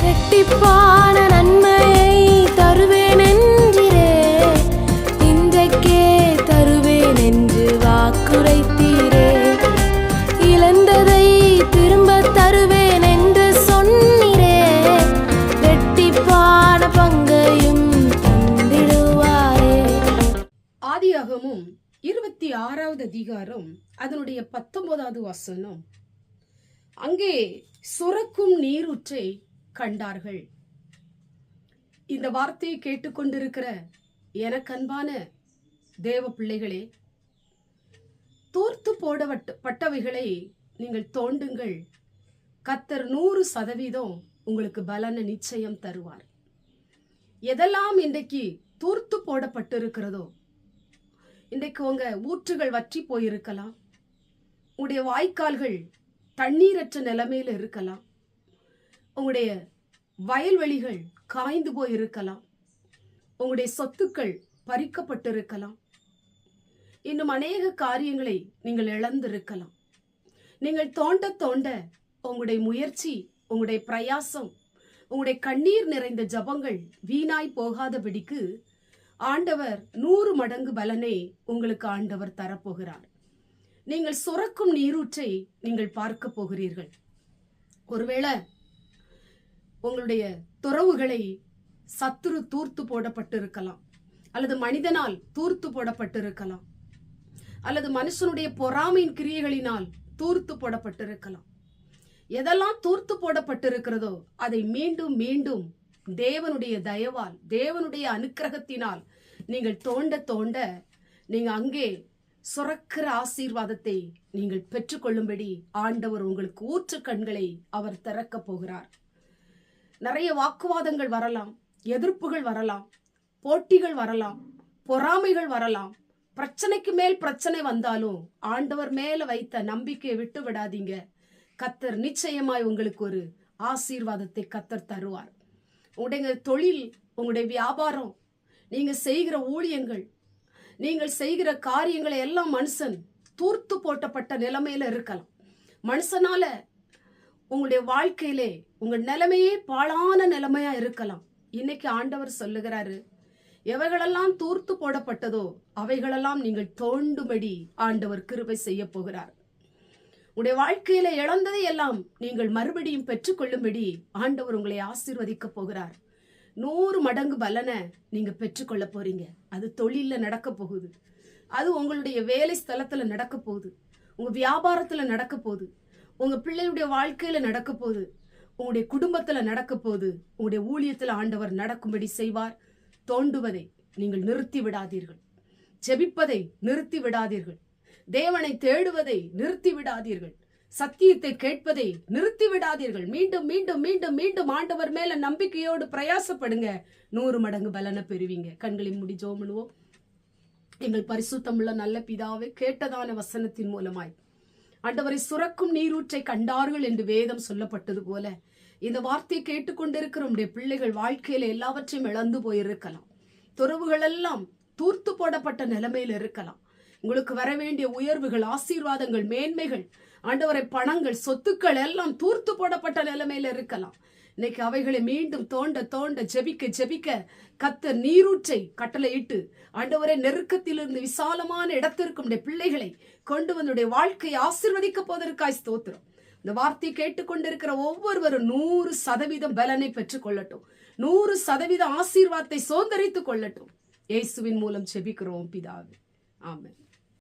இரட்டிப்பான நன்மையை தருவேன் என்றிரே, இன்றைக்கே தருவேன் என்று வாக்குரைத்தீரே. இழந்ததை திரும்ப தருவேன் என்று சொன்னீரே, இரட்டிப்பான பங்கையும் தந்திடுவாரே. ஆதியாகமம் 26வது அதிகாரம் அதனுடைய 19வது வசனம். அங்கே சுரக்கும் நீரூற்றை கண்டார்கள். இந்த வார்த்தையை கேட்டுக்கொண்டிருக்கிற எனக்கு அன்பான தேவ பிள்ளைகளே, தூர்த்து போடப்பட்டவைகளை நீங்கள் தோண்டுங்கள். கர்த்தர் 100% உங்களுக்கு பலனை நிச்சயம் தருவார். எதெல்லாம் இன்றைக்கு தூர்த்து போடப்பட்டிருக்கிறதோ, இன்றைக்கு உங்க ஊற்றுகள் வற்றி போயிருக்கலாம், உங்களுடைய வாய்க்கால்கள் தண்ணீரற்ற நிலைமையில இருக்கலாம், உங்களுடைய வயல்வெளிகள் காய்ந்து போயிருக்கலாம், உங்களுடைய சொத்துக்கள் பறிக்கப்பட்டிருக்கலாம், இன்னும் அநேக காரியங்களை நீங்கள் இழந்திருக்கலாம். நீங்கள் தோண்ட தோண்ட உங்களுடைய முயற்சி, உங்களுடைய பிரயாசம், உங்களுடைய கண்ணீர் நிறைந்த ஜபங்கள் வீணாய் போகாதபடிக்கு ஆண்டவர் 100 மடங்கு பலனை உங்களுக்கு ஆண்டவர் தரப்போகிறார். நீங்கள் சுரக்கும் நீரூற்றை நீங்கள் பார்க்க போகிறீர்கள். ஒருவேளை உங்களுடைய துறவுகளை சத்துரு தூர்த்து போடப்பட்டிருக்கலாம், அல்லது மனிதனால் தூர்த்து போடப்பட்டிருக்கலாம், அல்லது மனுஷனுடைய பொறாமையின் கிரியைகளினால் தூர்த்து போடப்பட்டிருக்கலாம். எதெல்லாம் தூர்த்து போடப்பட்டிருக்கிறதோ அதை மீண்டும் மீண்டும் தேவனுடைய தயவால், தேவனுடைய அனுக்கிரகத்தினால் நீங்கள் தோண்ட தோண்ட நீங்க அங்கே சுரக்கிற ஆசீர்வாதத்தை நீங்கள் பெற்றுக்கொள்ளும்படி ஆண்டவர் உங்களுக்கு ஊற்று கண்களை அவர் திறக்க போகிறார். நிறைய வாக்குவாதங்கள் வரலாம், எதிர்ப்புகள் வரலாம், போட்டிகள் வரலாம், பொறாமைகள் வரலாம். பிரச்சனைக்கு மேல் பிரச்சனை வந்தாலும் ஆண்டவர் மேல வைத்த நம்பிக்கையை விட்டு விடாதீங்க. கர்த்தர் நிச்சயமாய் உங்களுக்கு ஒரு ஆசீர்வாதத்தை கர்த்தர் தருவார். உங்களுடைய தொழில், உங்களுடைய வியாபாரம், நீங்க செய்கிற ஊழியங்கள், நீங்கள் செய்கிற காரியங்களை எல்லாம் மனுஷன் தூர்த்து போட்டப்பட்ட நிலைமையில இருக்கலாம். மனுஷனால உங்களுடைய வாழ்க்கையிலே உங்க நிலைமையே பாழான நிலைமையா இருக்கலாம். இன்னைக்கு ஆண்டவர் சொல்லுகிறாரு, எவைகளெல்லாம் தூர்த்து போடப்பட்டதோ அவைகளெல்லாம் நீங்கள் தோண்டும்படி ஆண்டவர் கிருபை செய்ய போகிறார். உங்களுடைய வாழ்க்கையில இழந்ததை எல்லாம் நீங்கள் மறுபடியும் பெற்றுக்கொள்ளும்படி ஆண்டவர் உங்களை ஆசீர்வதிக்க போகிறார். 100 மடங்கு பலனை நீங்க பெற்றுக்கொள்ள போறீங்க. அது தொழில நடக்க போகுது, அது உங்களுடைய வேலை ஸ்தலத்துல நடக்க போகுது, உங்க வியாபாரத்துல நடக்க போகுது, உங்க பிள்ளையுடைய வாழ்க்கையில நடக்க போகுது, உங்களுடைய குடும்பத்துல நடக்க போகுது, உங்களுடைய ஊழியத்துல ஆண்டவர் நடக்கும்படி செய்வார். தோண்டுவதை நீங்கள் நிறுத்தி விடாதீர்கள், ஜெபிப்பதை நிறுத்தி விடாதீர்கள், தேவனை தேடுவதை நிறுத்தி விடாதீர்கள், சத்தியத்தை கேட்பதை நிறுத்தி விடாதீர்கள். மீண்டும் மீண்டும் மீண்டும் மீண்டும் ஆண்டவர் மேல நம்பிக்கையோடு பிரயாசப்படுங்க. 100 மடங்கு பலனை பெறுவீங்க. கண்களை மூடி ஜெபம் பண்ணுவோம். எங்கள் பரிசுத்தமுள்ள நல்ல பிதாவே, கேட்டதான வசனத்தின் மூலமாய் ஆண்டவரை சுரக்கும் நீரூற்றை கண்டார்கள் என்று வேதம் சொல்லப்பட்டது போல, இந்த வார்த்தையை கேட்டுக்கொண்டிருக்கிற உடைய பிள்ளைகள் வாழ்க்கையில எல்லாவற்றையும் இழந்து போயிருக்கலாம். துறவுகள் எல்லாம் தூர்த்து போடப்பட்ட நிலைமையில இருக்கலாம். உங்களுக்கு வர வேண்டிய உயர்வுகள், ஆசீர்வாதங்கள், மேன்மைகள், ஆண்டவரை பணங்கள், சொத்துக்கள் எல்லாம் தூர்த்து போடப்பட்ட நிலைமையில இருக்கலாம். இன்னைக்கு அவைகளை மீண்டும் தோண்ட தோண்ட ஜெபிக்க ஜெபிக்க கர்த்தர் நீரூற்றை கட்டளையிட்டு ஆண்டவரை நெருக்கத்திலிருந்து விசாலமான இடத்திற்கு பிள்ளைகளை கொண்டு வந்து வாழ்க்கையை ஆசீர்வதிக்க போவதற்காய் ஸ்தோத்திரம். இந்த வார்த்தையை கேட்டுக்கொண்டிருக்கிற ஒவ்வொருவரும் 100% பலனை பெற்றுக் கொள்ளட்டும், 100% ஆசீர்வாதத்தை சுதந்தரித்துக் கொள்ளட்டும். இயேசுவின் மூலம் ஜெபிக்கிறோம் பிதாவே, ஆமென்.